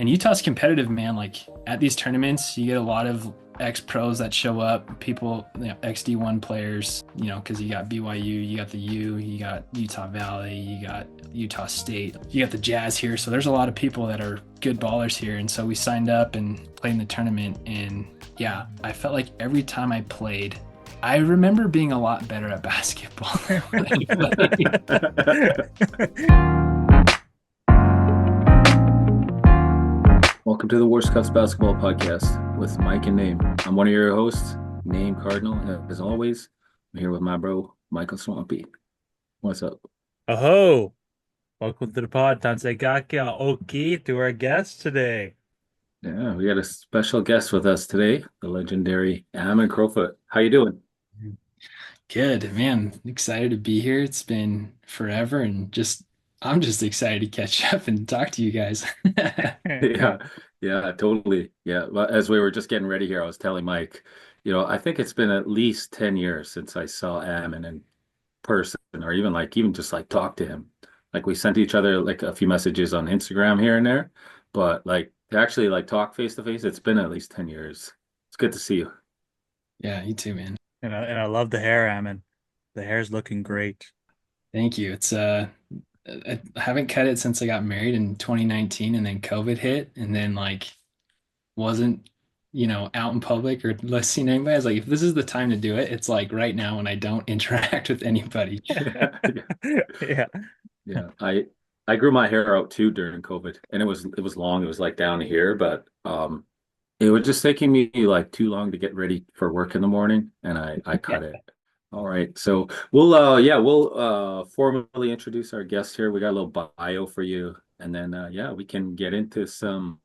And Utah's competitive, man. Like at these tournaments, you get a lot of ex-pros that show up, people, ex-D1 players, because you got BYU, you got the U, you got Utah Valley, you got Utah State, you got the Jazz here. So there's a lot of people that are good ballers here. And so we signed up and played in the tournament. And yeah, I felt like every time I played, I remember being a lot better at basketball. Welcome to the Worst Cups Basketball Podcast with Mike and Name. I'm one of your hosts, Name Cardinal. And as always, I'm here with my bro, Michael Swampy. What's up? Oh, welcome to the pod, Tansegaka. Okay, to our guest today. Yeah, we got a special guest with us today, the legendary Ammon Crowfoot. How you doing? Good, man. Excited to be here. It's been forever and I'm just excited to catch up and talk to you guys. Yeah, yeah, totally. Yeah, well, as we were just getting ready here, I was telling Mike, I think it's been at least 10 years since I saw Ammon in person or even just like talk to him. Like we sent each other like a few messages on Instagram here and there, but like to actually like talk face to face, it's been at least 10 years. It's good to see you. Yeah, you too, man. And I love the hair, Ammon. The hair's looking great. Thank you. I haven't cut it since I got married in 2019 and then COVID hit and then like wasn't, out in public or listening to anybody. I was like, if this is the time to do it, it's like right now when I don't interact with anybody. Yeah. Yeah. I grew my hair out too during COVID and it was long. It was like down here, but it was just taking me like too long to get ready for work in the morning and I cut it. All right. So we'll formally introduce our guest here. We got a little bio for you and then we can get into some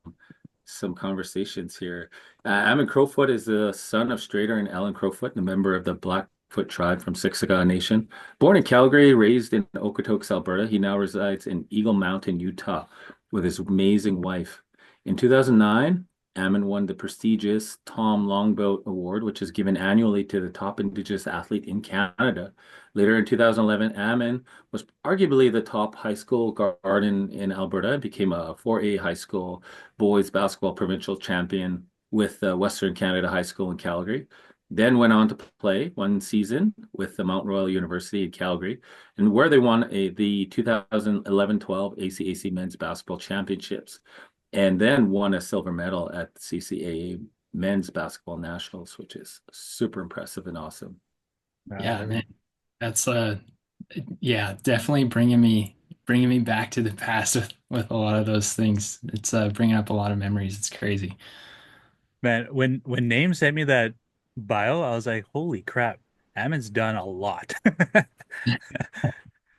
conversations here. Ammon Crowfoot is the son of Strader and Ellen Crowfoot, and a member of the Blackfoot tribe from Siksika Nation. Born in Calgary, raised in Okotoks, Alberta, he now resides in Eagle Mountain, Utah, with his amazing wife. In 2009, Ammon won the prestigious Tom Longboat Award, which is given annually to the top Indigenous athlete in Canada. Later in 2011, Ammon was arguably the top high school guard in Alberta and became a 4A high school boys basketball provincial champion with Western Canada High School in Calgary. Then went on to play one season with the Mount Royal University in Calgary, and where they won the 2011-12 ACAC Men's Basketball Championships, and then won a silver medal at the CCAA Men's Basketball Nationals, which is super impressive and awesome. Yeah, man. That's yeah, definitely bringing me back to the past with a lot of those things. It's bringing up a lot of memories. It's crazy. Man, when Name sent me that bio, I was like, holy crap, Ammon's done a lot.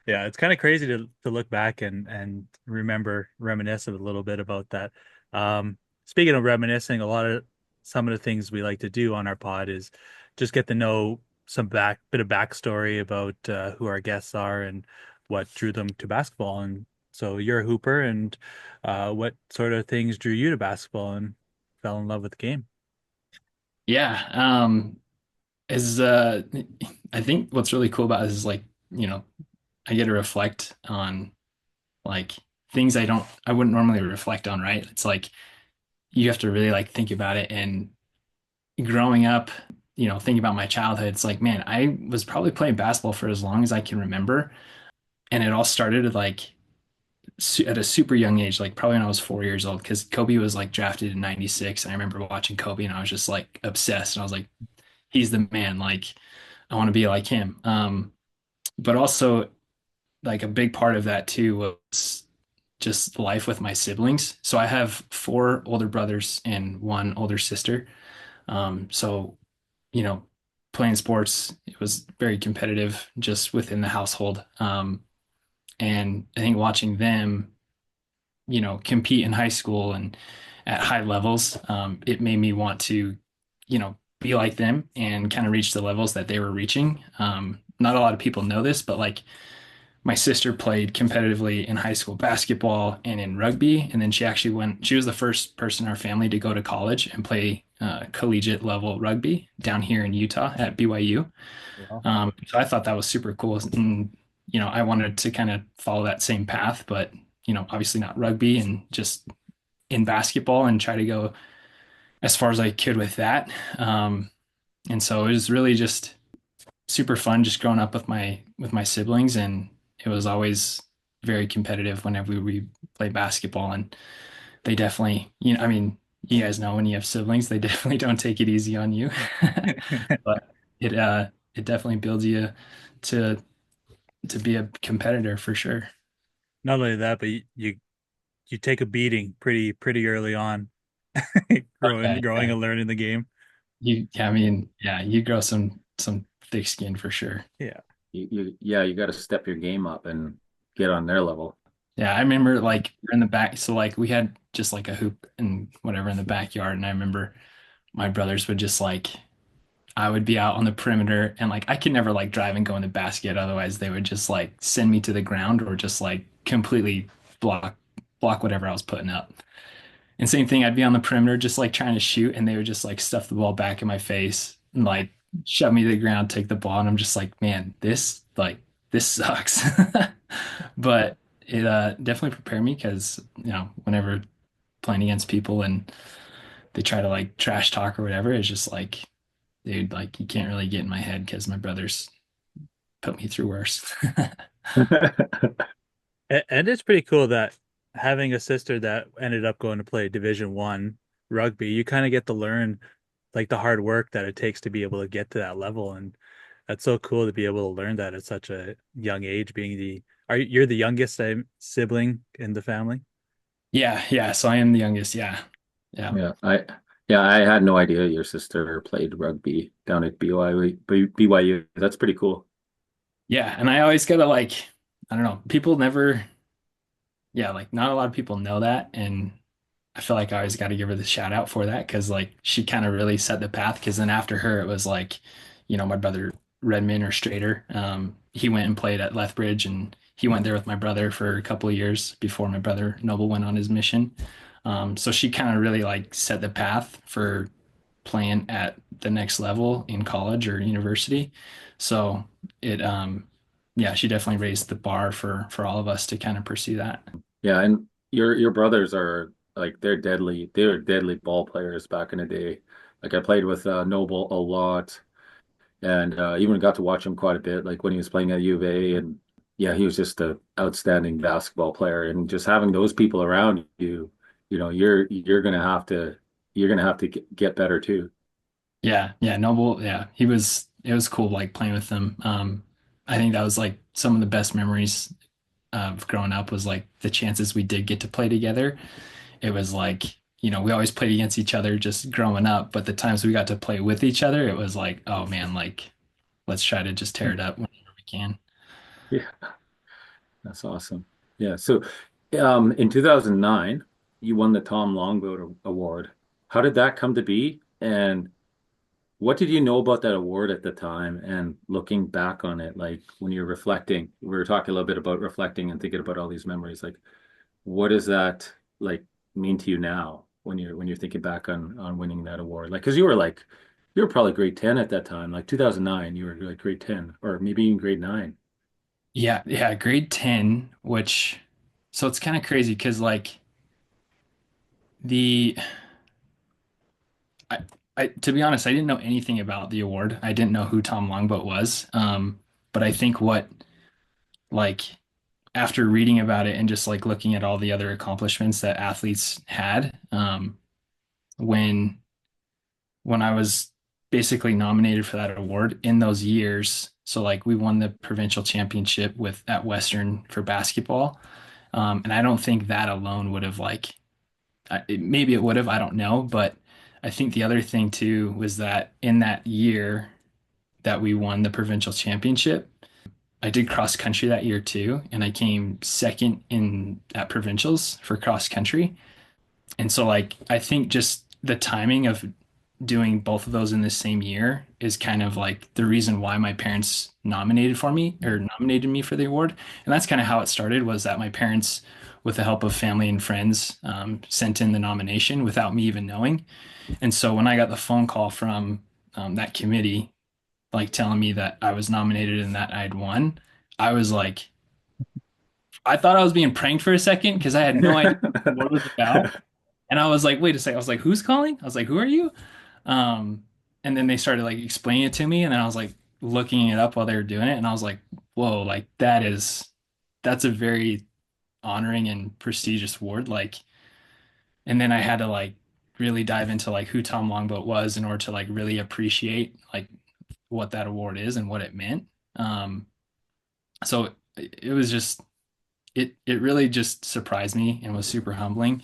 Yeah, it's kind of crazy to look back and reminisce a little bit about that. Speaking of reminiscing, some of the things we like to do on our pod is just get to know some bit of backstory about who our guests are and what drew them to basketball. And so you're a hooper, and what sort of things drew you to basketball and fell in love with the game? Yeah. Is I think what's really cool about this is like, I get to reflect on like things I wouldn't normally reflect on, right? It's like you have to really like think about it. And growing up, thinking about my childhood, it's like, man, I was probably playing basketball for as long as I can remember. And it all started like at a super young age, like probably when I was 4 years old, because Kobe was like drafted in '96. And I remember watching Kobe and I was just like obsessed. And I was like, he's the man. Like, I want to be like him. But also, like, a big part of that too was just life with my siblings. So I have four older brothers and one older sister. So, you know, playing sports, it was very competitive just within the household. And I think watching them, compete in high school and at high levels, it made me want to, be like them and kind of reach the levels that they were reaching. Not a lot of people know this, but like my sister played competitively in high school basketball and in rugby. And then she was the first person in our family to go to college and play collegiate level rugby down here in Utah at BYU. Wow. So I thought that was super cool. And, I wanted to kind of follow that same path, but, obviously not rugby and just in basketball and try to go as far as I could with that. And so it was really just super fun just growing up with my siblings, and it was always very competitive whenever we play basketball. And they definitely, I mean, you guys know when you have siblings, they definitely don't take it easy on you. But it definitely builds you to to be a competitor for sure. Not only that, but you take a beating pretty early on, Okay, growing yeah. and learning the game. I mean, yeah, you grow some thick skin for sure. Yeah. Yeah, you got to step your game up and get on their level. Yeah, I remember like we're in the back, so like we had just like a hoop and whatever in the backyard, and I remember my brothers would just like I would be out on the perimeter and like I could never like drive and go in the basket, otherwise they would just like send me to the ground or just like completely block whatever I was putting up. And same thing, I'd be on the perimeter just like trying to shoot, and they would just like stuff the ball back in my face and like shove me to the ground, take the ball, and I'm just like, man, this sucks. But it definitely prepared me because whenever playing against people and they try to like trash talk or whatever, it's just like, dude, like you can't really get in my head because my brothers put me through worse. And it's pretty cool that having a sister that ended up going to play Division 1 rugby, you kind of get to learn like the hard work that it takes to be able to get to that level. And that's so cool to be able to learn that at such a young age, being you're the youngest sibling in the family? Yeah, yeah. So I am the youngest. Yeah, yeah, Yeah, I had no idea your sister played rugby down at BYU. That's pretty cool. yeah. And I always gotta like, I don't know, people never, yeah, like not a lot of people know that, and I feel like I always got to give her the shout out for that because like she kind of really set the path. Because then after her, it was like, my brother Redmond or Strader, he went and played at Lethbridge, and he went there with my brother for a couple of years before my brother Noble went on his mission. So she kind of really like set the path for playing at the next level in college or university. So it, yeah, she definitely raised the bar for all of us to kind of pursue that. Yeah, and your brothers are like they're deadly. They were deadly ball players back in the day. Like I played with Noble a lot, and even got to watch him quite a bit. Like when he was playing at U of A, and yeah, he was just an outstanding basketball player. And just having those people around you, you're gonna have to get better too. Yeah, yeah, Noble, yeah. It was cool like playing with them. I think that was like some of the best memories of growing up was like the chances we did get to play together. It was like, we always played against each other just growing up, but the times we got to play with each other, it was like, oh man, like let's try to just tear it up whenever we can. Yeah, that's awesome. Yeah, so in 2009, you won the Tom Longboat Award. How did that come to be? And what did you know about that award at the time? And looking back on it, like when you're reflecting, we were talking a little bit about reflecting and thinking about all these memories. Like, what does that like mean to you now when you're thinking back on winning that award? Like, because you were probably grade 10 at that time, like 2009, you were like grade 10 or maybe even grade 9. Yeah, yeah, grade 10, which so it's kind of crazy because like the I, to be honest, I didn't know anything about the award. I didn't know who Tom Longboat was. But I think what like after reading about it and just like looking at all the other accomplishments that athletes had, when I was basically nominated for that award in those years. So like we won the provincial championship with at Western for basketball. And I don't think that alone would have like maybe it would have, I don't know, but I think the other thing too was that in that year that we won the provincial championship, I did cross country that year too, and I came second in at provincials for cross country. And so like I think just the timing of doing both of those in the same year is kind of like the reason why my parents nominated me for the award. And that's kind of how it started was that my parents, with the help of family and friends, sent in the nomination without me even knowing. And so when I got the phone call from that committee, like telling me that I was nominated and that I'd won, I was like, I thought I was being pranked for a second because I had no idea what it was about. And I was like, wait a second. I was like, who's calling? I was like, who are you? Um, and then they started like explaining it to me, and then I was like looking it up while they were doing it, and I was like, whoa, like that's a very honoring and prestigious award. Like, and then I had to like really dive into like who Tom Longboat was in order to like really appreciate like what that award is and what it meant. Um, so it was just it really just surprised me and was super humbling.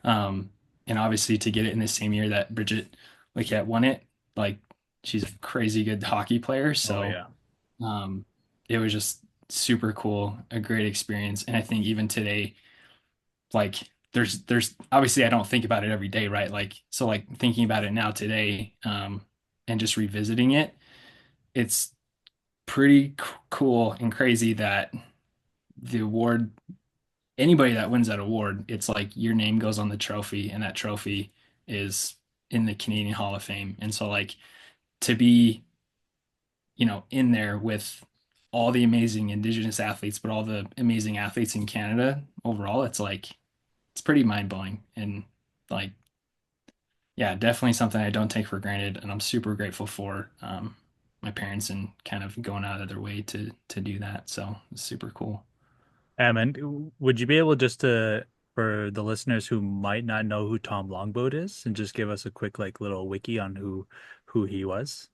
Um, and obviously to get it in the same year that Bridget Lequette won it, like she's a crazy good hockey player. Oh So yeah. um, it was just super cool, a great experience. And I think even today, like there's obviously I don't think about it every day, right? Like so like thinking about it now today, and just revisiting it, it's pretty cool and crazy that the award anybody that wins that award, it's like your name goes on the trophy, and that trophy is in the Canadian Hall of Fame. And so, like, to be, in there with all the amazing Indigenous athletes, but all the amazing athletes in Canada overall, it's like, it's pretty mind blowing. And, like, yeah, definitely something I don't take for granted. And I'm super grateful for my parents and kind of going out of their way to do that. So it's super cool. And would you be able just to, for the listeners who might not know who Tom Longboat is, and just give us a quick like little wiki on who he was?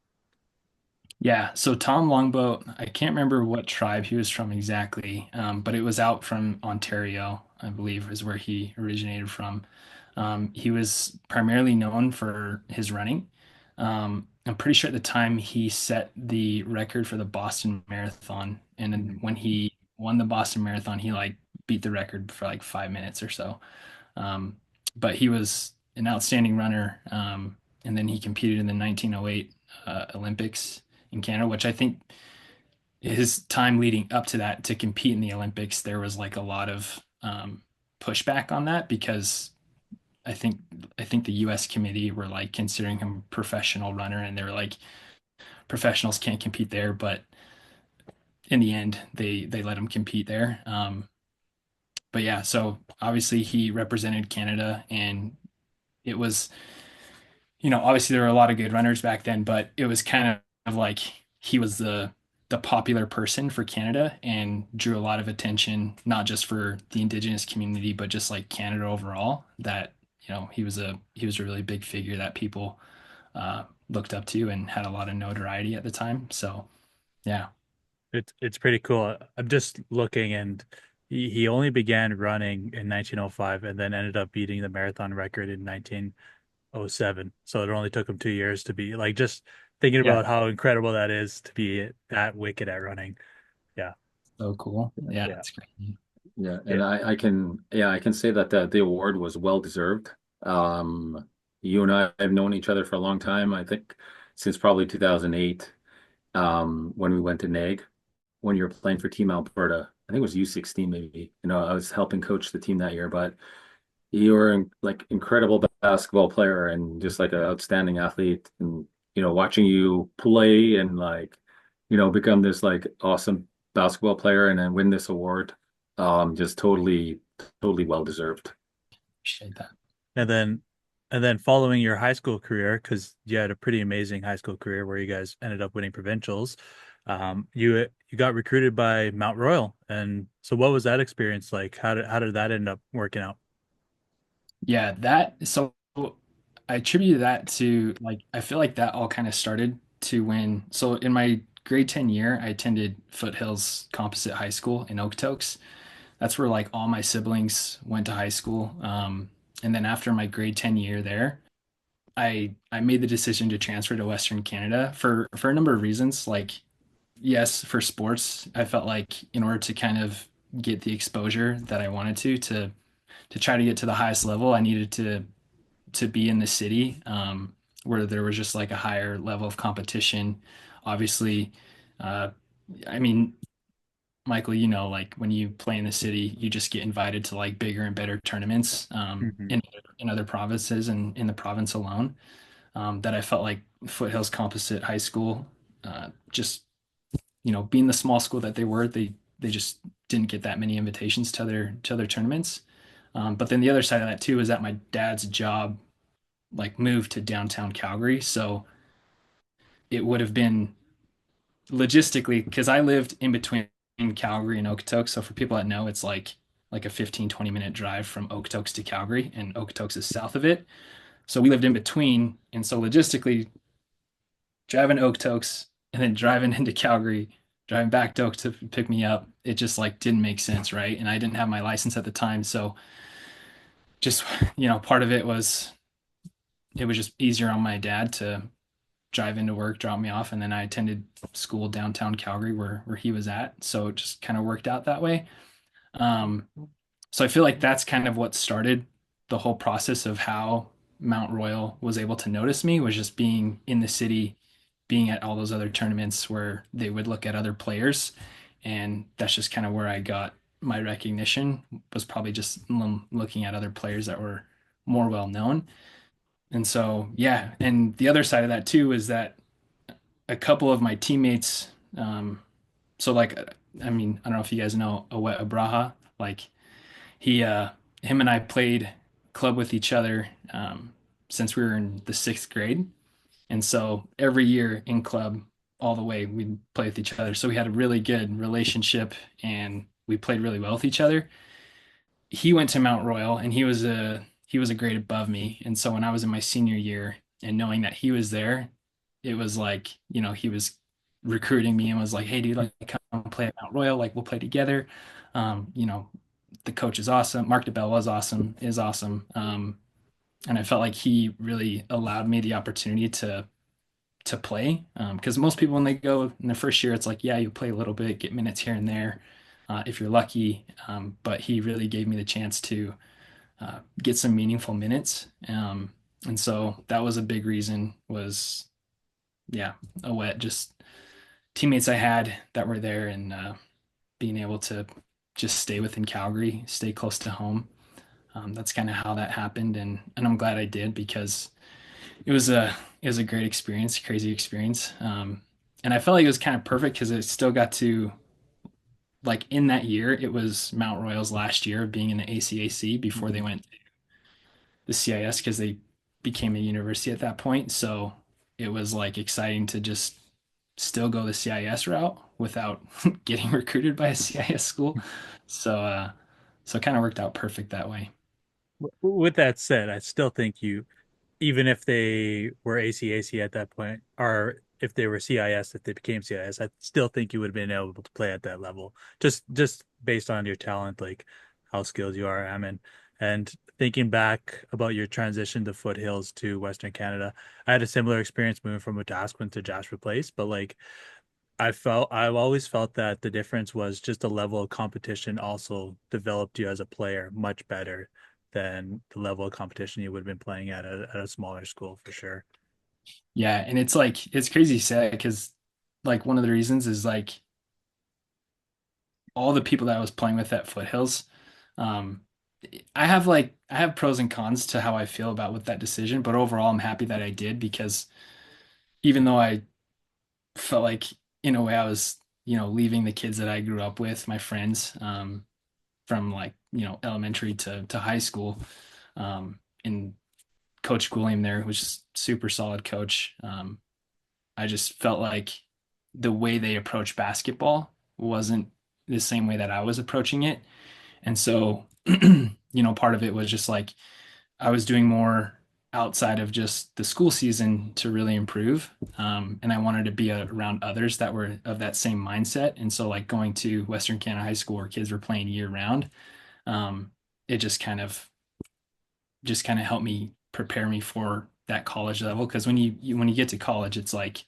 Yeah, so Tom Longboat, I can't remember what tribe he was from exactly, but it was out from Ontario, I believe, is where he originated from. He was primarily known for his running. I'm pretty sure at the time he set the record for the Boston Marathon, and then Mhm. when he won the Boston Marathon, he like beat the record for like 5 minutes or so. Um, but he was an outstanding runner, and then he competed in the 1908 Olympics in Canada, which I think his time leading up to that to compete in the Olympics, there was like a lot of pushback on that because I think I think the U.S. committee were like considering him a professional runner, and they were like professionals can't compete there, but in the end, they let him compete there. But yeah, so obviously he represented Canada, and it was obviously there were a lot of good runners back then, but it was kind of like he was the popular person for Canada and drew a lot of attention, not just for the Indigenous community, but just like Canada overall. That he was a really big figure that people looked up to and had a lot of notoriety at the time. So yeah, It's pretty cool. I'm just looking, and he only began running in 1905, and then ended up beating the marathon record in 1907. So it only took him 2 years to be like, just thinking yeah, about how incredible that is to be that wicked at running. Yeah. so cool. Yeah, Yeah. it's great. Yeah, Yeah. and I can say that the award was well deserved. You and I have known each other for a long time. I think since probably 2008, when we went to NAG, when you were playing for Team Alberta. I think it was U16 maybe. I was helping coach the team that year, but you were like incredible basketball player and just like an outstanding athlete. And watching you play and like become this like awesome basketball player and then win this award, just totally well deserved. Appreciate that. And then and then following your high school career, because you had a pretty amazing high school career where you guys ended up winning provincials, you got recruited by Mount Royal. And so what was that experience like? How did that end up working out? Yeah, that so I attribute that to like I feel like that all kind of started to when so in my grade 10 year I attended Foothills Composite High School in Okotoks. That's where like all my siblings went to high school. And then after my grade 10 year there, I made the decision to transfer to Western Canada for a number of reasons. Like yes, for sports, I felt like in order to kind of get the exposure that I wanted to try to get to the highest level, I needed to be in the city where there was just like a higher level of competition. Obviously, uh, I mean, Michael, like when you play in the city, you just get invited to like bigger and better tournaments Hmm. in other provinces and in the province alone. That I felt like Foothills Composite High School, just being the small school that they were, they just didn't get that many invitations to other tournaments. But then the other side of that too is that my dad's job like moved to downtown Calgary. So it would have been logistically because I lived in between Calgary and Okotoks. So for people that know, it's like a 15-20 minute drive from Okotoks to Calgary, and Okotoks is south of it. So we lived in between. And so logistically, driving to Okotoks and then driving into Calgary, driving back to Okotoks to pick me up, it just like didn't make sense, right? And I didn't have my license at the time. So just, part of it was just easier on my dad to drive into work, drop me off, and then I attended school downtown Calgary where he was at. So it just kind of worked out that way. Um, so I feel like that's kind of what started the whole process of how Mount Royal was able to notice me was just being in the city, being at all those other tournaments where they would look at other players. And that's just kind of where I got my recognition was probably just looking at other players that were more well known. And so, yeah. And the other side of that too is that a couple of my teammates, so like, I mean, I don't know if you guys know Awet Abraha, like he, him and I played club with each other since we were in the sixth grade. And so every year in club, all the way, we'd play with each other. So we had a really good relationship and we played really well with each other. He went to Mount Royal and he was a grade above me. And so when I was in my senior year and knowing that he was there, it was like, he was recruiting me and was like, "Hey dude, like come play at Mount Royal, like we'll play together." Um, you know, the coach is awesome. Mark DeBell was awesome, is awesome. And I felt like he really allowed me the opportunity to play. Because most people when they go in their first year, it's like, yeah, you play a little bit, get minutes here and there, if you're lucky. But he really gave me the chance to get some meaningful minutes. And so that was a big reason was, yeah, a wet just teammates I had that were there and being able to just stay within Calgary, stay close to home. That's kind of how that happened, and I'm glad I did because it was a great experience, crazy experience. And I felt like it was kind of perfect because it still got to like in that year, it was Mount Royal's last year of being in the ACAC before they Mhm. went to the CIS because they became a university at that point. So it was like exciting to just still go the CIS route without getting recruited by a CIS school. So it kind of worked out perfect that way. With that said, I still think you, even if they were ACAC at that point, or if they were CIS, if they became CIS, I still think you would have been able to play at that level, just based on your talent, like how skilled you are, Ammon. And thinking back about your transition to Foothills to Western Canada, I had a similar experience moving from Wetaskiwin to Jasper Place, but like I've always felt that the difference was just the level of competition also developed you as a player much better than the level of competition you would have been playing at a smaller school for sure. Yeah, and it's like it's crazy sad because like one of the reasons is like all the people that I was playing with at Foothills, um, I have pros and cons to how I feel about with that decision, but overall I'm happy that I did because even though I felt like in a way I was, leaving the kids that I grew up with, my friends, from like, elementary to high school, and Coach Gouliam there was super solid coach. I just felt like the way they approach basketball wasn't the same way that I was approaching it. And so, part of it was just like I was doing more outside of just the school season to really improve. And I wanted to be around others that were of that same mindset. And so, like going to Western Canada High School where kids were playing year round, um, it just kind of helped me prepare me for that college level. Because when you get to college, it's like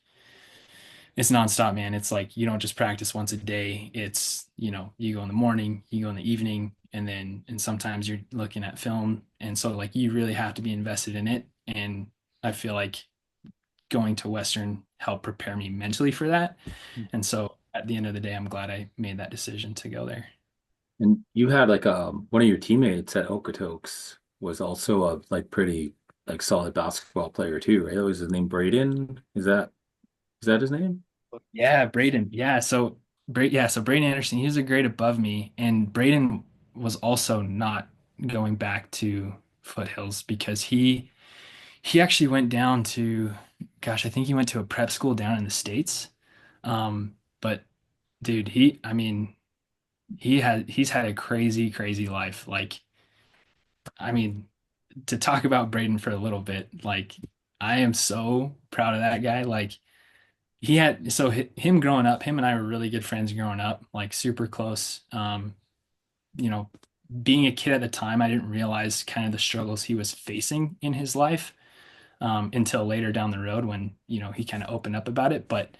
it's nonstop, man. It's like you don't just practice once a day. It's, you go in the morning, you go in the evening, and sometimes you're looking at film. And so like you really have to be invested in it. And I feel like going to Western helped prepare me mentally for that. And so at the end of the day, I'm glad I made that decision to go there. And you had like one of your teammates at Okotoks was also a like pretty like solid basketball player too, right? Was his name Braden? Is that his name? Yeah, Braden. Yeah, so Braden Anderson, he was a grade above me, and Braden was also not going back to Foothills because he actually went down to, gosh, I think he went to a prep school down in the States. But dude, I mean, he's had a crazy, crazy life. Like, I mean, to talk about Braden for a little bit, like, I am so proud of that guy. Like, him growing up, him and I were really good friends growing up, like super close. You know, being a kid at the time, I didn't realize kind of the struggles he was facing in his life until later down the road when, he kind of opened up about it. But,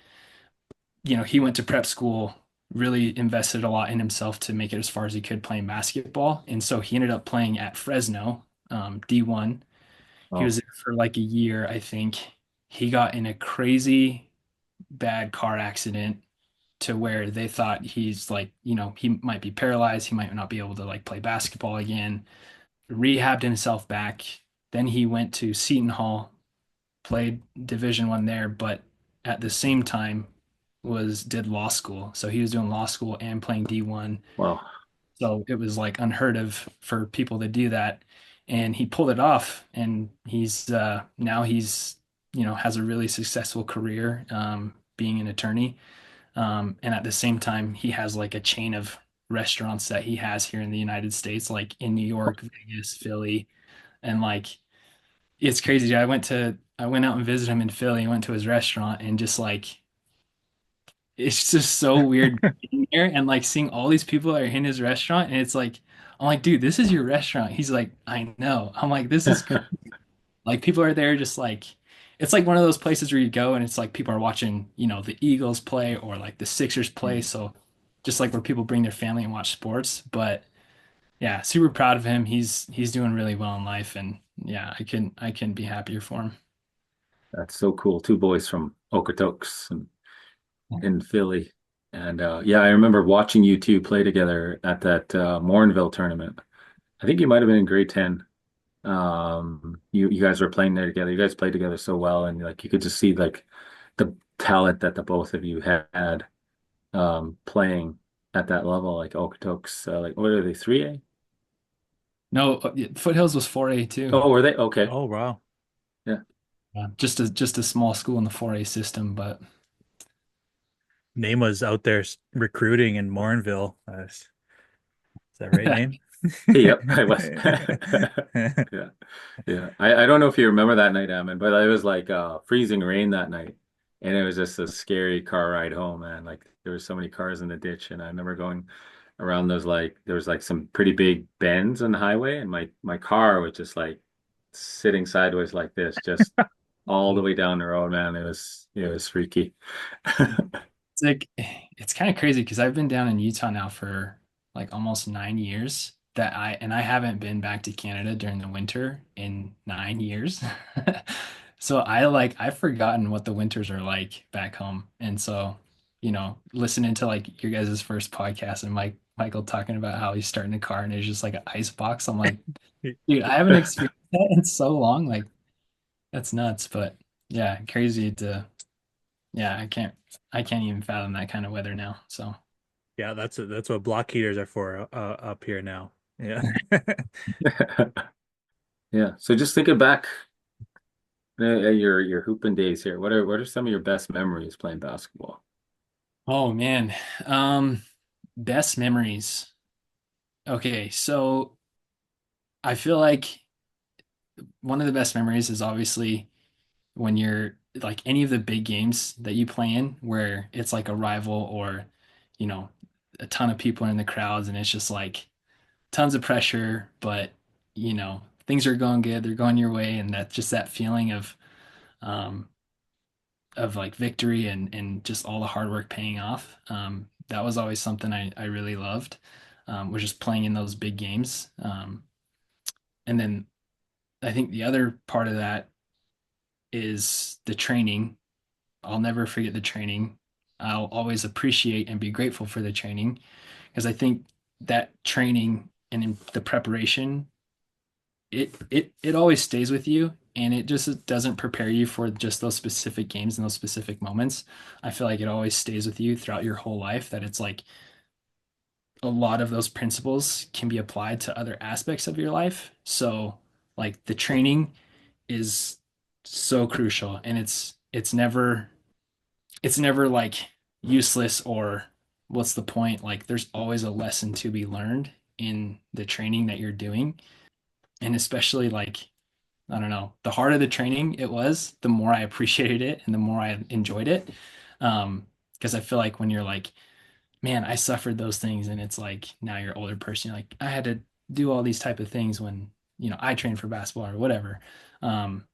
he went to prep school, really invested a lot in himself to make it as far as he could playing basketball. And so he ended up playing at Fresno, D1. He Oh, was there for like a year, I think. He got in a crazy bad car accident to where they thought he's like, he might be paralyzed. He might not be able to like play basketball again. Rehabbed himself back. Then he went to Seton Hall, played Division 1 there, but at the same time did law school. So he was doing law school and playing D1. wow. So it was like unheard of for people to do that. And he pulled it off and he's has a really successful career being an attorney. And at the same time, he has like a chain of restaurants that he has here in the United States, like in New York, Vegas, Philly, and like it's crazy. I went out and visited him in Philly, went to his restaurant, and just like it's just so weird being there and like seeing all these people that are in his restaurant, and it's like I'm like, dude, this is your restaurant. He's like, I know. I'm like, this is crazy. Like people are there just like it's like one of those places where you go and it's like people are watching, the Eagles play or like the Sixers play. So just like where people bring their family and watch sports. But yeah, super proud of him. He's doing really well in life and yeah, I couldn't be happier for him. That's so cool. Two boys from Okotoks and in Philly. And yeah, I remember watching you two play together at that Morinville tournament. I think you might have been in grade 10. You guys were playing there together. You guys played together so well, and like you could just see like the talent that the both of you had playing at that level, like Okotoks, like what are they, 3A? No, yeah, Foothills was 4A too. Oh, were they? Okay. Oh, wow. Yeah. Yeah. Just a small school in the 4A system, but Name was out there recruiting in Morinville. Is that right name? Yep, I was. Yeah. Yeah. I don't know if you remember that night, Ammon, but it was like freezing rain that night. And it was just a scary car ride home, man. Like there were so many cars in the ditch. And I remember going around those like there was like some pretty big bends on the highway, and my car was just like sitting sideways like this, just all the way down the road, man. It was freaky. it's like it's kind of crazy because I've been down in Utah now for like almost 9 years and I haven't been back to Canada during the winter in 9 years. So I've forgotten what the winters are like back home. And so, listening to like your guys' first podcast and Michael talking about how he's starting a car and it's just like an ice box. I'm like, dude, I haven't experienced that in so long. Like that's nuts. But yeah, crazy to yeah, I can't even fathom that kind of weather now. So Yeah, that's what block heaters are for up here now. Yeah. Yeah. So just thinking back at your hooping days here, what are some of your best memories playing basketball? oh man. Um Best memories. Okay, so I feel like one of the best memories is obviously when you're like any of the big games that you play in where it's like a rival or, you know, a ton of people are in the crowds and it's just like tons of pressure, but things are going good, they're going your way, and that's just that feeling um of like victory and just all the hard work paying off. That was always something I really loved, was just playing in those big games. And then I think the other part of that is the training. I'll never forget the training. I'll always appreciate and be grateful for the training because I think that training and in the preparation, it always stays with you and it just doesn't prepare you for just those specific games and those specific moments. I feel like it always stays with you throughout your whole life that it's like a lot of those principles can be applied to other aspects of your life. So like the training is so crucial, and it's never like useless or what's the point? Like there's always a lesson to be learned in the training that you're doing. And especially like, I don't know, the harder the training it was, the more I appreciated it and the more I enjoyed it. Because I feel like when you're like, man, I suffered those things, and it's like now you're an older person, you're like, I had to do all these type of things when, I trained for basketball or whatever. Um,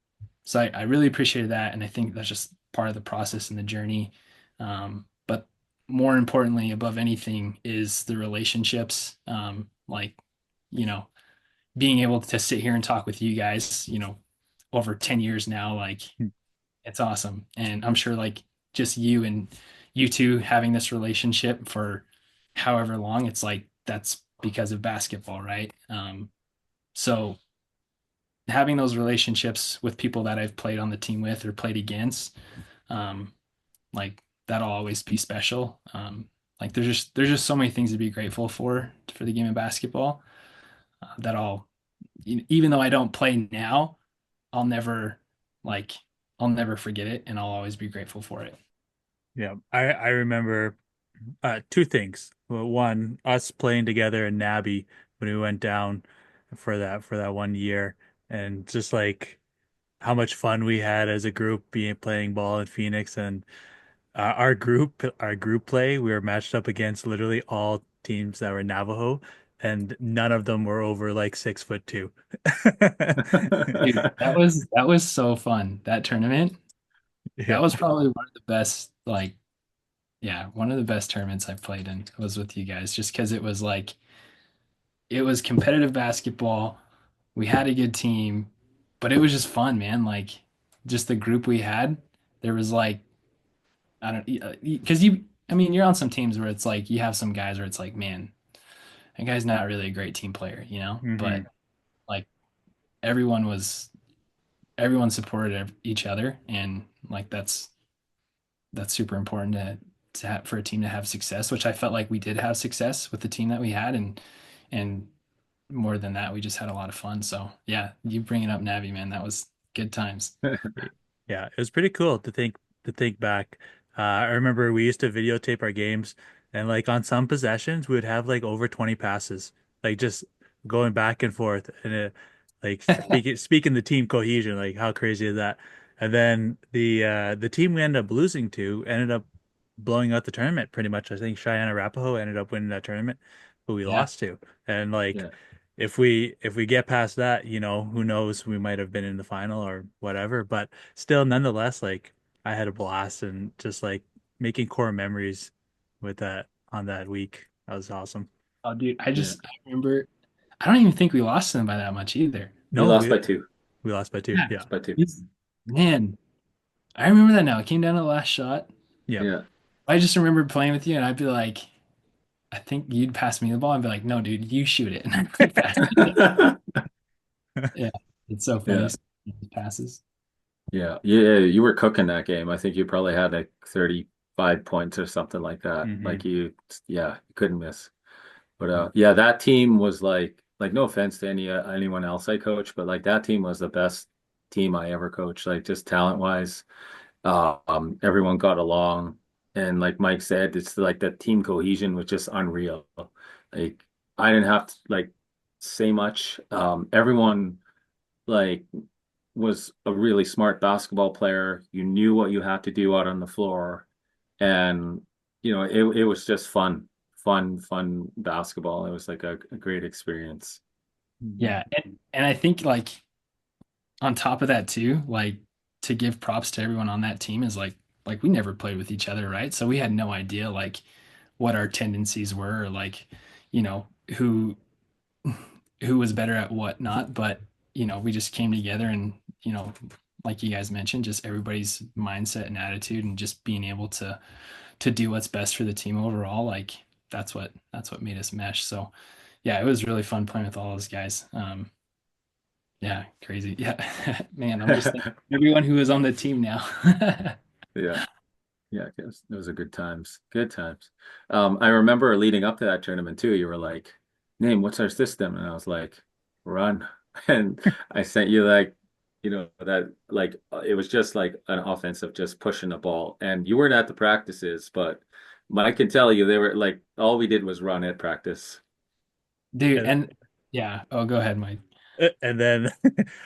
so I really appreciated that, and I think that's just part of the process and the journey. But more importantly, above anything, is the relationships. Like, you know, being able to sit here and talk with you guys, over 10 years now, like it's awesome. And I'm sure like just you two having this relationship for however long, it's like that's because of basketball, right? So having those relationships with people that I've played on the team with or played against, um, like that'll always be special. Like there's just so many things to be grateful for the game of basketball, that even though I don't play now, I'll never like I'll never forget it, and I'll always be grateful for it. Yeah, I remember two things. Well, one, us playing together in NABI when we went down for that 1 year, and just like how much fun we had as a group being playing ball in Phoenix, and our group play, we were matched up against literally all teams that were Navajo, and none of them were over like 6'2". Dude, that was so fun. That tournament, that Yeah. was probably one of the best, like, yeah, one of the best tournaments I played in was with you guys, just because it was like it was competitive basketball. We had a good team, but it was just fun, man. Like just the group we had, there was like I don't because I mean, you're on some teams where it's like you have some guys where it's like, man, that guy's not really a great team player, Hmm. But like everyone was everyone supported each other, and like that's super important to have for a team to have success, which I felt like we did have success with the team that we had, and more than that, we just had a lot of fun. So yeah, you bringing up Navi, man, that was good times. Yeah, it was pretty cool to think back. I remember we used to videotape our games, and like on some possessions, we would have like over 20 passes, like just going back and forth, and like speaking the team cohesion, like how crazy is that? And then the team we ended up losing to ended up blowing out the tournament pretty much. I think Cheyenne Arapaho ended up winning that tournament, who we Yeah. lost to, and like Yeah. if we get past that, who knows, we might have been in the final or whatever. But still, nonetheless, like I had a blast and just like making core memories with that on that week. That was awesome. Oh, dude, Yeah. I remember. I don't even think we lost them by that much either. We No, lost by two. we lost by two. Yeah. Yeah. By two. Man, I remember that now. It came down to the last shot. Yep. Yeah. I just remember playing with you, and I'd be like, I think you'd pass me the ball and be like, no, dude, you shoot it. And I'd like pass it. Yeah. It's so funny. Yeah. Passes. Yeah. Yeah. You were cooking that game. I think you probably had like 35 points or something like that. Hmm. Yeah, you couldn't miss. But yeah, that team was like no offense to anyone else I coached, but like that team was the best team I ever coached, like just talent wise. Everyone got along, and like Mike said, it's like the team cohesion was just unreal. Like I didn't have to like say much. Everyone like was a really smart basketball player. You knew what you had to do out on the floor, and it was just fun basketball. It was like a great experience. Hmm. Yeah. And I think like on top of that too, like to give props to everyone on that team is like we never played with each other, right? So we had no idea like what our tendencies were, or like, you know, who who was better at what not. But, we just came together, and, like you guys mentioned, just everybody's mindset and attitude, and just being able to do what's best for the team overall, like that's what made us mesh. So yeah, it was really fun playing with all those guys. Yeah, crazy. Yeah. Man, I'm just thinking everyone who is on the team now. Yeah. Yeah, those are good times. Good times. I remember leading up to that tournament too. You were like, "Name, what's our system?" And I was like, "Run." And I sent you like, that like it was just like an offensive, just pushing the ball. And you weren't at the practices, but I can tell you they were like all we did was run at practice. Dude. And And yeah, oh, go ahead, Mike. and then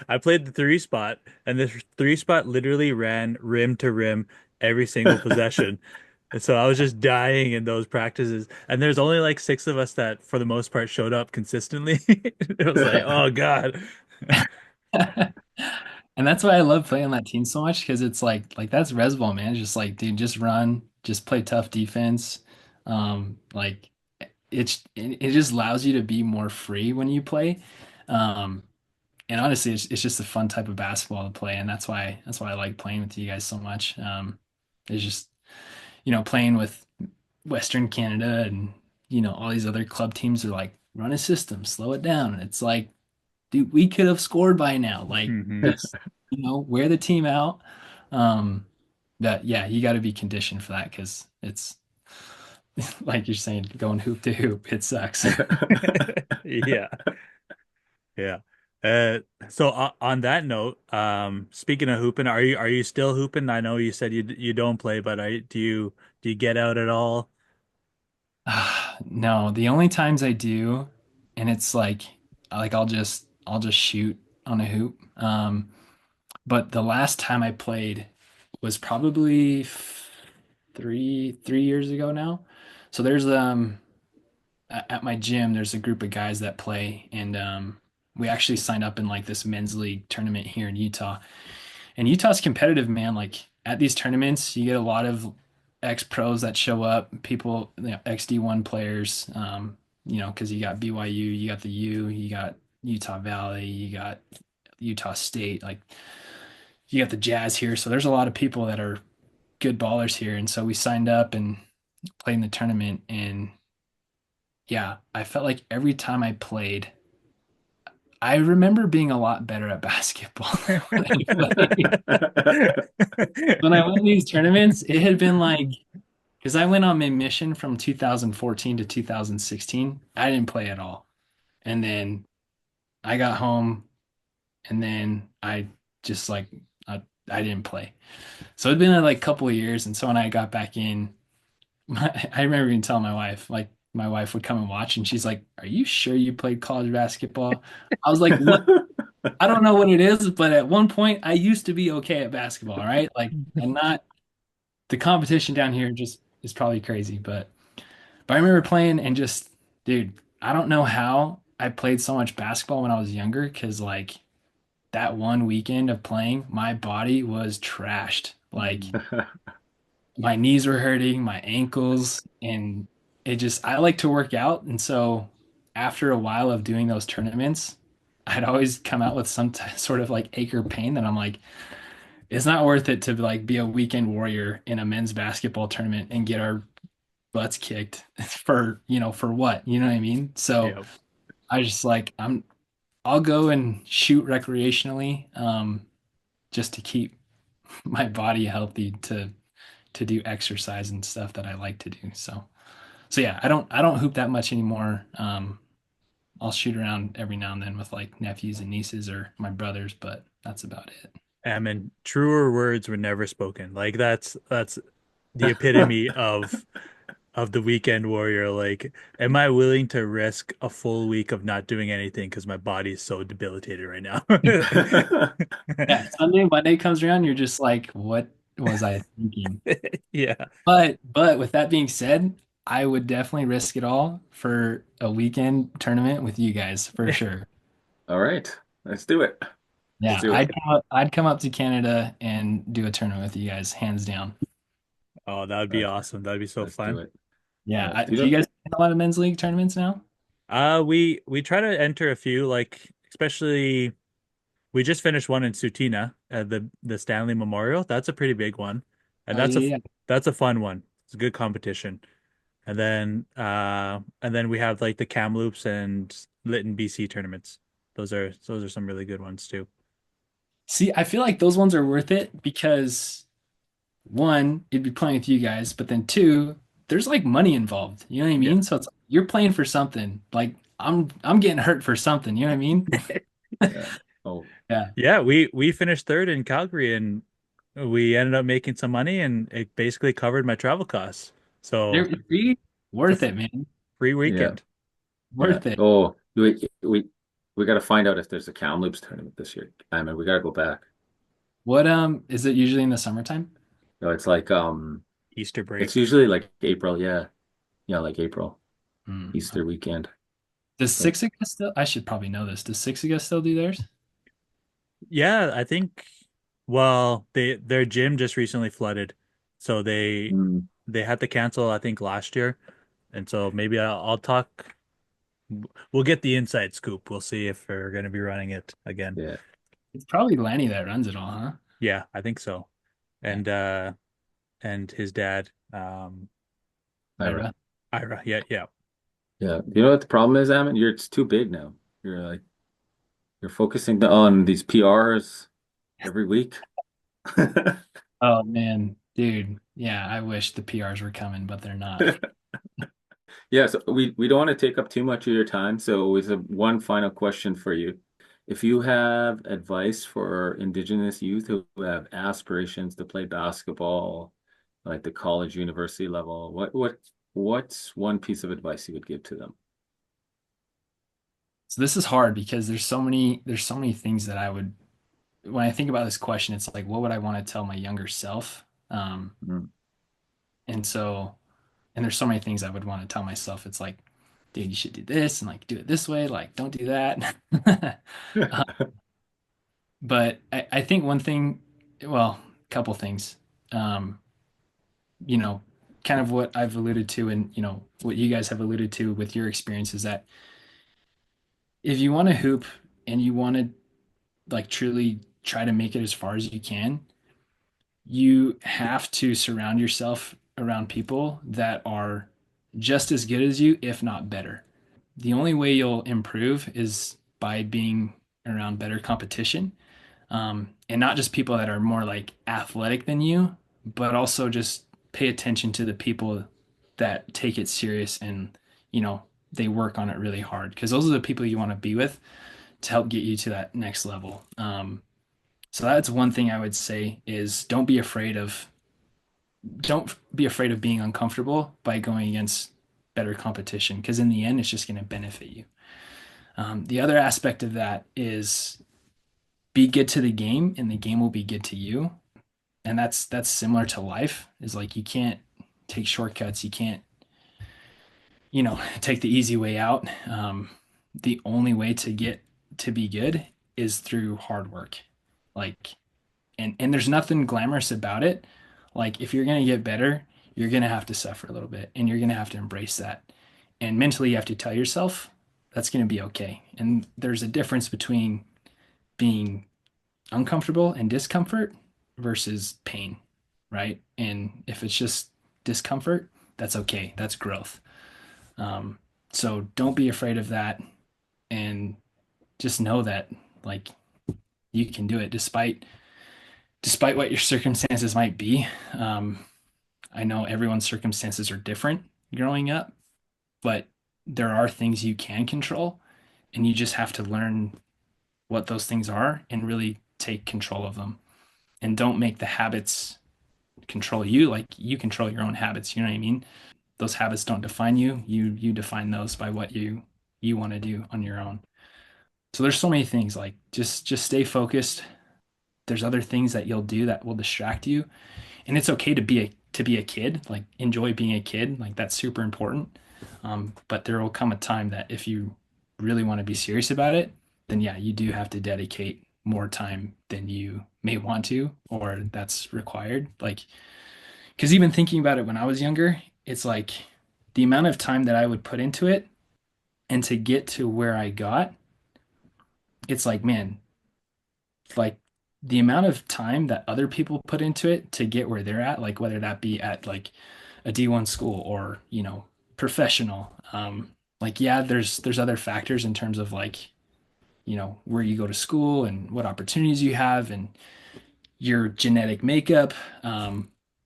I played the three spot, and the three spot literally ran rim to rim every single possession. And so I was just dying in those practices. And there's only like six of us that, for the most part, showed up consistently. It was like, oh God. And that's why I love playing on that team so much because it's like that's res ball, man. It's just like, dude, just run, just play tough defense. Like it just allows you to be more free when you play. Um, and honestly, it's just a fun type of basketball to play, and that's why I like playing with you guys so much. It's just playing with Western Canada and all these other club teams are like run a system, slow it down, and it's like, dude, we could have scored by now. Like, Hmm. just wear the team out. Um, that yeah, you got to be conditioned for that because it's like you're saying, going hoop to hoop, it sucks. Yeah. Yeah. Uh, so on that note, speaking of hooping, are you still hooping? I know you said you don't play, but do you get out at all? No, the only times I do, and it's like I'll just shoot on a hoop. But the last time I played was probably 3 years ago now. So there's at my gym there's a group of guys that play, and we actually signed up in like this men's league tournament here in Utah. And Utah's competitive, man. Like at these tournaments, you get a lot of ex pros that show up, people, ex D1 players. Because you got BYU, you got the U, you got Utah Valley, you got Utah State, like you got the Jazz here. So there's a lot of people that are good ballers here. And so we signed up and played in the tournament. And yeah, I felt like every time I played, I remember being a lot better at basketball when I played. When I went to these tournaments, it had been like, because I went on my mission from 2014 to 2016. I didn't play at all. And then I got home and then I just like, I didn't play. So it'd been like a couple of years. And so when I got back in, I remember even telling my wife, like, my wife would come and watch and she's like, "Are you sure you played college basketball?" I was like, "Look, I don't know what it is, but at one point I used to be okay at basketball, right? Like, and not the competition down here just is probably crazy, but I remember playing and just, dude, I don't know how I played so much basketball when I was younger because like that one weekend of playing, my body was trashed. Like my knees were hurting, my ankles, and I like to work out. And so after a while of doing those tournaments, I'd always come out with some sort of like ache or pain that I'm like, it's not worth it to like be a weekend warrior in a men's basketball tournament and get our butts kicked for what? You know what I mean? So Yeah. I just like I'll go and shoot recreationally, just to keep my body healthy to do exercise and stuff that I like to do. So yeah, I don't hoop that much anymore. I'll shoot around every now and then with like nephews and nieces or my brothers, but that's about it. I mean, truer words were never spoken. Like that's the epitome of the weekend warrior. Like, am I willing to risk a full week of not doing anything because my body is so debilitated right now? Yeah, Sunday, Monday comes around, you're just like, what was I thinking? Yeah. But with that being said, I would definitely risk it all for a weekend tournament with you guys for sure. All right, let's do it. Let's Yeah, do I'd it. come up, I'd come up to Canada and do a tournament with you guys, hands down. Oh, that would be Uh, awesome. That'd be so let's do fun. it. Yeah, Do do you you guys play a lot of men's league tournaments now? We try to enter a few, like especially we just finished one in Sutina at the Stanley Memorial. That's a pretty big one, and Oh yeah, yeah. that's a fun one. It's a good competition. And then we have like the Kamloops and Lytton, BC tournaments. Those are some really good ones too. See, I feel like those ones are worth it because one, it'd be playing with you guys, but then two, there's like money involved. You know what I Yeah. mean? So it's you're playing for something. Like I'm getting hurt for something. You know what I mean? Yeah. Oh, Yeah. Yeah, we finished third in Calgary and we ended up making some money and it basically covered my travel costs. So See? it's Worth a it, man. free yeah. weekend. Yeah. Worth it. Oh, we got to find out if there's a Kamloops tournament this year. I mean, we got to go back. What is it usually in the summertime? No, it's like Easter it's break. usually like April. Yeah. Yeah, like April, Hmm. Easter weekend. Does But Six still? I should probably know this. Does Six still do theirs? Yeah, I think well, their gym just recently flooded. So mm, they had to cancel I think last year. And so maybe I'll talk we'll get the inside scoop. We'll see if we're going to be running it again. yeah, It's probably Lanny that runs it all, huh? Yeah, I think so. Yeah. And his dad I don't know. Ira. Ira. Yeah, yeah. yeah. You know what the problem is, Ammon? It's too big now. You're focusing on these PRs every week. Oh man, dude. Yeah, I wish the PRs were coming, but they're not. Yeah, so we don't want to take up too much of your time. So we have one final question for you. If you have advice for Indigenous youth who have aspirations to play basketball, like the college, university level, what's one piece of advice you would give to them? So this is hard because there's so many things that I would when I think about this question, it's like what would I want to tell my younger self? Mm. And so and there's so many things I would want to tell myself. It's like, dude, you should do this and like do it this way, like don't do that. Uh, but I think one thing, well, a couple things. Um, you know, kind of what I've alluded to and, what you guys have alluded to with your experience is that if you want to hoop and you want to like truly try to make it as far as you can, you have to surround yourself around people that are just as good as you, if not better. The only way you'll improve is by being around better competition. And not just people that are more like athletic than you, but also just pay attention to the people that take it serious and, you know, they work on it really hard because those are the people you want to be with to help get you to that next level. So that's one thing I would say is don't be afraid of being uncomfortable by going against better competition because in the end it's just going to benefit you. The other aspect of that is be good to the game and the game will be good to you. And that's similar to life is like you can't take shortcuts. You can't, take the easy way out. The only way to get to be good is through hard work. Like and there's nothing glamorous about it. Like if you're gonna get better, you're gonna have to suffer a little bit and you're gonna have to embrace that. And mentally you have to tell yourself that's gonna be okay. And there's a difference between being uncomfortable and discomfort versus pain, right? And if it's just discomfort, that's okay. That's growth. Um, so don't be afraid of that and just know that like you can do it despite what your circumstances might be. Um, I know everyone's circumstances are different growing up, but there are things you can control, and you just have to learn what those things are and really take control of them. And don't make the habits control you like you control your own habits. You know what I mean? Those habits don't define you. You define those by what you want to do on your own. So there's so many things like just stay focused. There's other things that you'll do that will distract you and it's okay to be a kid, like enjoy being a kid, like that's super important. But there will come a time that if you really want to be serious about it, then yeah, you do have to dedicate more time than you may want to, or that's required. Like, because even thinking about it when I was younger, it's like the amount of time that I would put into it and to get to where I got, it's like, man, like the amount of time that other people put into it to get where they're at, like whether that be at like a D1 school or, professional. Like yeah, there's other factors in terms of like, where you go to school and what opportunities you have and your genetic makeup.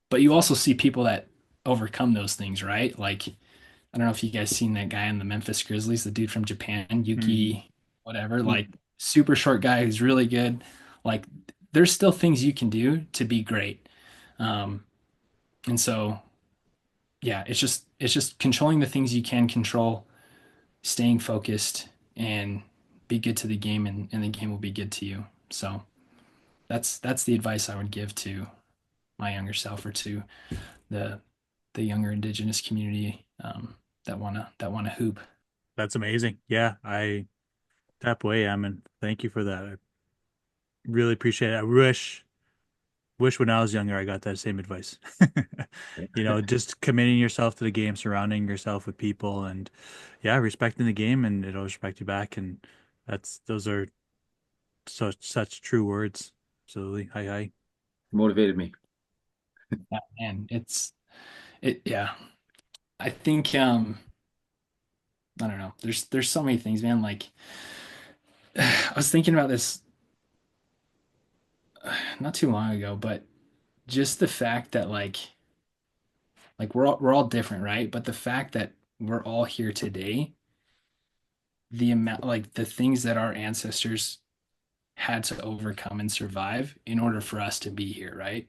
but you also see people that overcome those things, right? Like, I don't know if you guys seen that guy in the Memphis Grizzlies, the dude from Japan, Mhm. Yuki, whatever, like super short guy who's really good. Like, there's still things you can do to be great. Um, and so, yeah, it's just controlling the things you can control, staying focused, and be good to the game, and the game will be good to you. So that's the advice I would give to my younger self, or to the the younger Indigenous community, that wanna hoop. That's amazing. Yeah, I tap away, Ammon. Thank you for that. I really appreciate it. I wish when I was younger I got that same advice. You know, just committing yourself to the game, surrounding yourself with people, and yeah, respecting the game, and it'll respect you back. And those are such true words. Absolutely. Hi, hi. Motivated me. Yeah, and yeah. I think I don't know. There's so many things, man. Like, I was thinking about this not too long ago, but just the fact that like we're all different, right? But the fact that we're all here today, the amount, like the things that our ancestors had to overcome and survive in order for us to be here, right?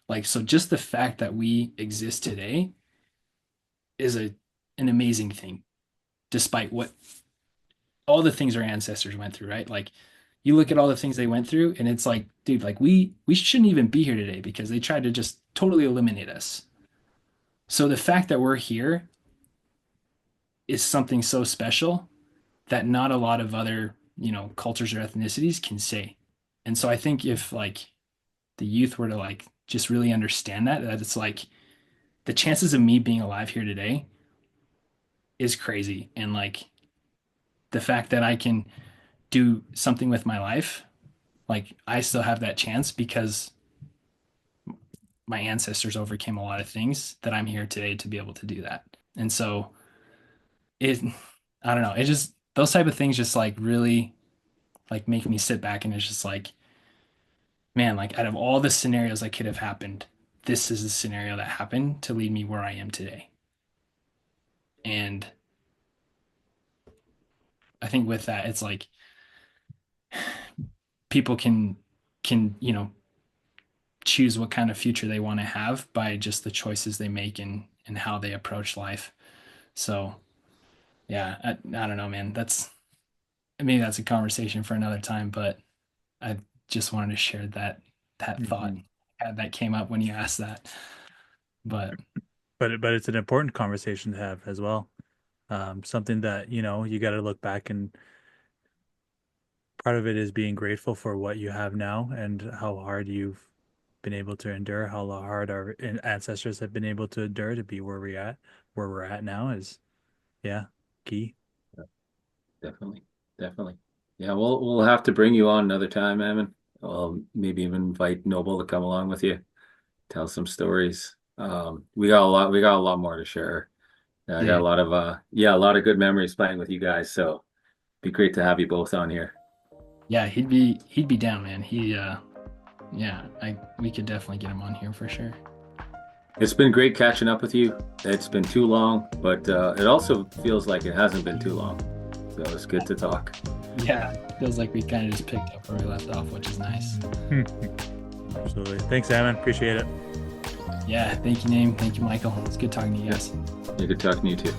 Like, so just the fact that we exist today is an amazing thing, despite what all the things our ancestors went through, right? Like, you look at all the things they went through, and it's like, dude, like we shouldn't even be here today because they tried to just totally eliminate us. So the fact that we're here is something so special that not a lot of other, cultures or ethnicities can say. And so I think if like the youth were to like just really understand that it's like the chances of me being alive here today is crazy. And like the fact that I can do something with my life, like I still have that chance because my ancestors overcame a lot of things that I'm here today to be able to do that. And so it, I don't know, it just, those type of things just like really like make me sit back, and it's just like, man, like out of all the scenarios that could have happened, this is the scenario that happened to lead me where I am today. And I think with that, it's like people can choose what kind of future they want to have by just the choices they make, and how they approach life. So yeah, I don't know, man. Maybe that's a conversation for another time, but I just wanted to share that thought Mhm. that came up when you asked that. But But it's an important conversation to have as well. Something that, you got to look back, and part of it is being grateful for what you have now and how hard you've been able to endure, how hard our ancestors have been able to endure to be where we're at now is, yeah, key. Definitely. Definitely. Yeah, we'll have to bring you on another time, Evan. I'll maybe even invite Noble to come along with you, tell some stories. We got a lot more to share. I got yeah, a lot of good memories playing with you guys, so it'd be great to have you both on here. yeah, he'd be down, man. Yeah, I we could definitely get him on here for sure. It's been great catching up with you. It's been too long, but it also feels like it hasn't been too long. So it's good to talk. Yeah, feels like we kind of just picked up where we left off, which is nice. Absolutely. Thanks, Ammon. Appreciate it. Yeah, thank you, Name. Thank you, Michael. It's good talking to you Yeah, guys. good talking to you too.